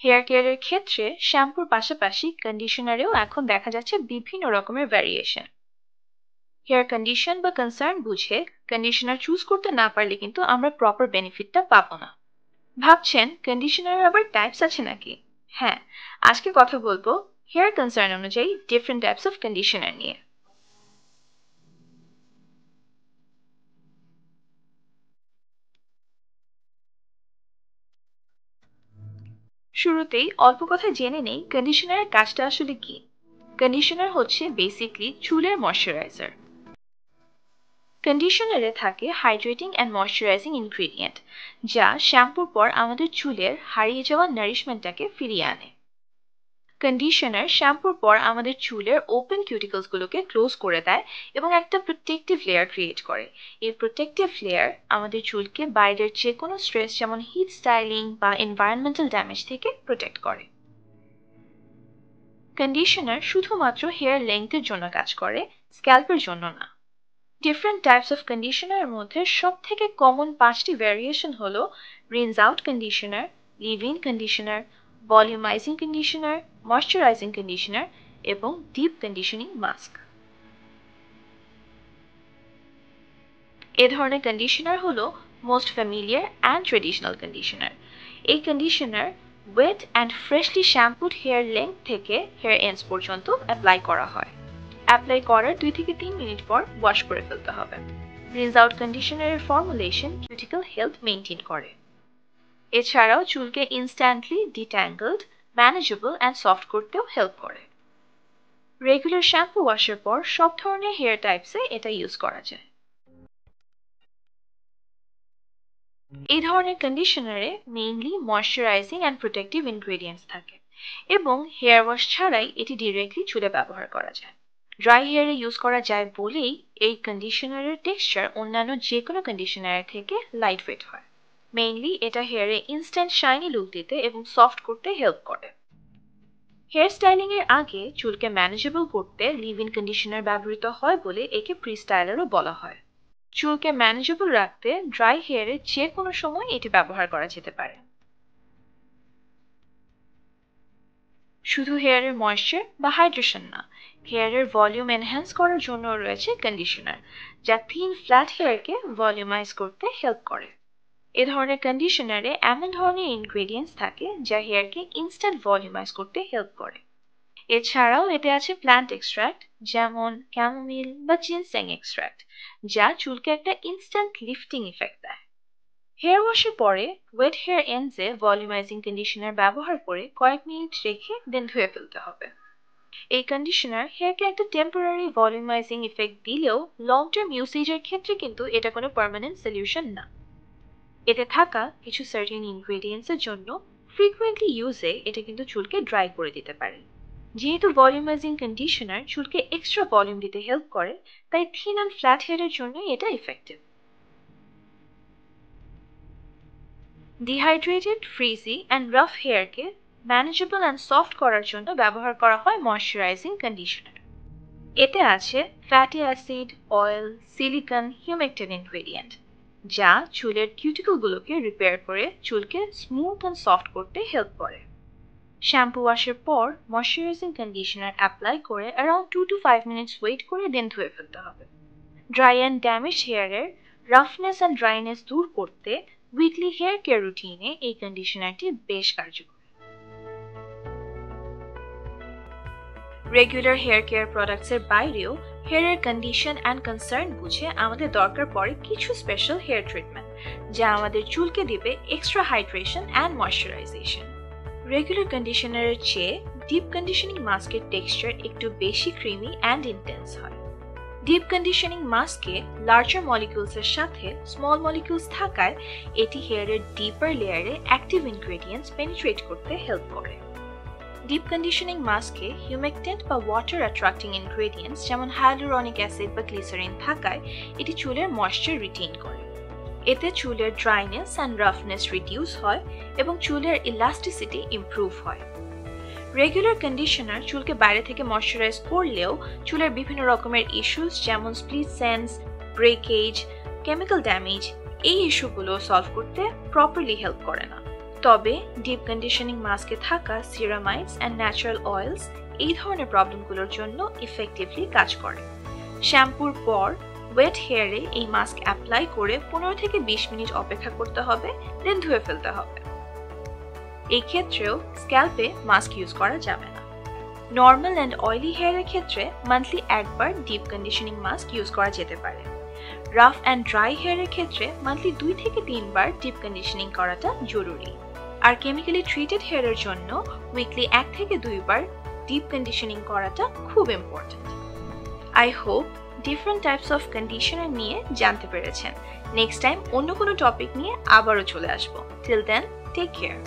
Hair কেয়ারের ক্ষেত্রে শ্যাম্পুর পাশাপাশি কন্ডিশনারেও এখন দেখা যাচ্ছে বিভিন্ন রকমের ভ্যারিয়েশন। হেয়ার কন্ডিশন বা কনসার্ন বুঝে কন্ডিশনার চুজ করতে না পারলে কিন্তু আমরা প্রপার বেনিফিটটা পাবো না। ভাবছেন কন্ডিশনারের আবার টাইপস আছে নাকি? হ্যাঁ, আজকে কথা বলবো হেয়ার কনসার্ন অনুযায়ী ডিফারেন্ট টাইপস অফ কন্ডিশনার নিয়ে। শুরুতেই অল্প কথা জেনে নেই কন্ডিশনারের কাজটা আসলে কি। কন্ডিশনার হচ্ছে বেসিকলি চুলের ময়শ্চারাইজার। কন্ডিশনারে থাকে হাইড্রেটিং অ্যান্ড ময়শ্চারাইজিং ইনগ্রেডিয়েন্ট, যা শ্যাম্পুর পর আমাদের চুলের হারিয়ে যাওয়া নারিশমেন্টটাকে ফিরিয়ে আনে। কন্ডিশনার শ্যাম্পুর পর আমাদের চুলের ওপেন কিউটিকলসগুলোকে ক্লোজ করে দেয় এবং একটা প্রোটেক্টিভ লেয়ার ক্রিয়েট করে। এই প্রোটেক্টিভ লেয়ার আমাদের চুলকে বাইরের যে কোনো স্ট্রেস যেমন হিট স্টাইলিং বা এনভায়রনমেন্টাল ড্যামেজ থেকে প্রোটেক্ট করে। কন্ডিশনার শুধুমাত্র হেয়ার লেংথের জন্য কাজ করে, স্ক্যাল্পের জন্য না। ডিফারেন্ট টাইপস অফ কন্ডিশনারের মধ্যে সবথেকে কমন 5টি ভ্যারিয়েশন হলো rinse out conditioner, leave in conditioner, volumising conditioner, moisturising conditioner এবং ডিপ কন্ডিশনিং মাস্ক। এ ধরনের কন্ডিশনার হলো most familiar and traditional conditioner. এই conditioner wet and freshly shampooed hair length থেকে হেয়ার এন্ডস পর্যন্ত অ্যাপ্লাই করা হয়। অ্যাপ্লাই করার 2 থেকে 3 মিনিট পর ওয়াশ করে ফেলতে হবে। রিন্স আউট কন্ডিশনারের ফর্মুলেশন কিউটিকল হেলথ মেইনটেইন করে। এছাড়াও চুলকে instantly detangled, manageable and soft করতেও হেল্প করে। রেগুলার শ্যাম্পু ওয়াশের পর সব ধরনের হেয়ার টাইপসে এটা ইউজ করা যায়। এই ধরনের কন্ডিশনারে mainly moisturising and protective ingredients থাকে এবং হেয়ার ওয়াশ ছাড়াই এটি ডিরেক্টলি চুলে ব্যবহার করা যায়। ড্রাই হেয়ারে ইউজ করা যায় বলেই এই কন্ডিশনারের টেক্সচার অন্যান্য যে কোনো কন্ডিশনারের থেকে লাইট ওয়েট হয়। মেইনলি এটা হেয়ারে ইনস্ট্যান্ট শাইনি লুক দিতে এবং সফট করতে হেল্প করে। হেয়ার স্টাইলিং এর আগে চুলকে ম্যানেজেবল করতে লিভ ইন কন্ডিশনার ব্যবহৃত হয় বলে একে প্রি স্টাইলারও বলা হয়। চুলকে ম্যানেজেবল রাখতে ড্রাই হেয়ারে যে কোনো সময় এটি ব্যবহার করা যেতে পারে। শুধু হেয়ারের ময়েশ্চার বা হাইড্রেশন না, হেয়ারের ভলিউম এনহ্যান্স করার জন্য রয়েছে কন্ডিশনার, যা থিন ফ্ল্যাট হেয়ারকে ভলিউমাইজ করতে হেল্প করে। এ ধরনের কন্ডিশনারে এমন ধরনের ইনগ্রেডিয়েন্টস থাকে যা হেয়ারকে ইনস্ট্যান্ট ভলিউমাইজ করতে হেল্প করে। এছাড়াও এতে আছে প্ল্যান্ট এক্সট্রাক্ট যেমন ক্যামোমিল বা জিনসেং এক্সট্রাক্ট, যা চুলকে একটা ইনস্ট্যান্ট লিফটিং ইফেক্ট দেয়। হেয়ার ওয়াশের পরে ওয়েট হেয়ার এন্ডসে ভলিউমাইজিং কন্ডিশনার ব্যবহার করে কয়েক মিনিট রেখে দেন ধুয়ে ফেলতে হবে। এই কন্ডিশনার হেয়ারকে একটা টেম্পোরারি ভলিউমাইজিং ইফেক্ট দিলেও লং টার্ম ইউসেজের ক্ষেত্রে কিন্তু এটা কোনো পার্মানেন্ট সলিউশন না। এতে থাকা কিছু সার্টেন ইনগ্রেডিয়েন্টসের জন্য ফ্রিকুয়েন্টলি ইউজে এটা কিন্তু চুলকে ড্রাই করে দিতে পারে। যেহেতু ভলিউমাইজিং কন্ডিশনার চুলকে এক্সট্রা ভলিউম দিতে হেল্প করে, তাই থিন অ্যান্ড ফ্ল্যাট হেয়ারের জন্য এটা effective. Dehydrated, frizzy and rough হেয়ারকে ম্যানেজেবল অ্যান্ড সফট করার জন্য ব্যবহার করা হয় ময়শ্চারাইজিং কন্ডিশনার। এতে আছে fatty acid, oil, silicone, humectant ingredient, যা চুলের কিউটিকলগুলোকে রিপেয়ার করে চুলকে স্মুথ অ্যান্ড সফট করতে হেল্প করে। শ্যাম্পু ওয়াশের পর ময়শ্চারাইজিং কন্ডিশনার অ্যাপ্লাই করে অ্যারাউন্ড 2 to 5 মিনিটস ওয়েট করে দেন ধুয়ে ফেলতে হবে। ড্রাই অ্যান্ড ড্যামেজ হেয়ারের রাফনেস অ্যান্ড ড্রাইনেস দূর করতে উইকলি হেয়ার কেয়ার রুটিনে এই কন্ডিশনারটি বেশ কার্যকর। রেগুলার হেয়ার কেয়ার প্রোডাক্টসের বাইরেও হেয়ারের কন্ডিশন অ্যান্ড কনসার্ন বুঝে আমাদের দরকার পড়ে কিছু স্পেশাল হেয়ার ট্রিটমেন্ট, যা আমাদের চুলকে দিবে extra hydration and moisturisation. Regular কন্ডিশনারের চেয়ে ডিপ কন্ডিশনিং মাস্কের টেক্সচার একটু বেশি ক্রিমি অ্যান্ড ইন্টেন্স হয়। ডিপ কন্ডিশনিং মাস্কে লার্জার মলিকিউলসের সাথে স্মল মলিকিউলস থাকায় এটি হেয়ারের ডিপার লেয়ারে অ্যাক্টিভ ইনগ্রেডিয়েন্টস পেনিট্রেট করতে হেল্প করে। ডিপ কন্ডিশনিং মাস্কে হিউমেকটেন্ট বা ওয়াটার অ্যাট্রাক্টিং ইনগ্রেডিয়েন্টস যেমন হাইলুরনিক অ্যাসিড বা গ্লিসারিন থাকায় এটি চুলের ময়েশ্চার রিটেইন করে। এতে চুলের ড্রাইনেস অ্যান্ড রাফনেস রিডিউস হয় এবং চুলের ইলাস্টিসিটি ইমপ্রুভ হয়। রেগুলার কন্ডিশনার চুলকে বাইরে থেকে ময়শ্চারাইজ করলেও চুলের বিভিন্ন রকমের ইস্যুস যেমন split sense, breakage, chemical damage এই ইস্যুগুলো সলভ করতে প্রপারলি হেল্প করে না। তবে ডিপ কন্ডিশনিং মাস্কে থাকা সিরামাইডস অ্যান্ড ন্যাচারাল অয়েলস এই ধরনের প্রবলেমগুলোর জন্য ইফেক্টিভলি কাজ করে। শ্যাম্পুর পর ওয়েট হেয়ারে এই মাস্ক অ্যাপ্লাই করে 15 থেকে 20 মিনিট অপেক্ষা করতে হবে, দেন ধুয়ে ফেলতে হবে। এই ক্ষেত্রেও স্ক্যাল্পে মাস্ক ইউজ করা যাবে না। নর্মাল অ্যান্ড অয়েলি হেয়ারের ক্ষেত্রে মান্থলি একবার ডিপ কন্ডিশনিং মাস্ক ইউজ করা যেতে পারে। রাফ অ্যান্ড ড্রাই হেয়ারের ক্ষেত্রে মান্থলি 2 থেকে 3 বার ডিপ কন্ডিশনিং করাটা জরুরি। আর কেমিক্যালি ট্রিটেড হেয়ারের জন্য উইকলি 1 থেকে 2 বার ডিপ কন্ডিশনিং করাটা খুব important. I hope different types of conditioner নিয়ে জানতে পেরেছেন। নেক্সট টাইম অন্য কোনো টপিক নিয়ে আবারও চলে আসবো। Till then, take care.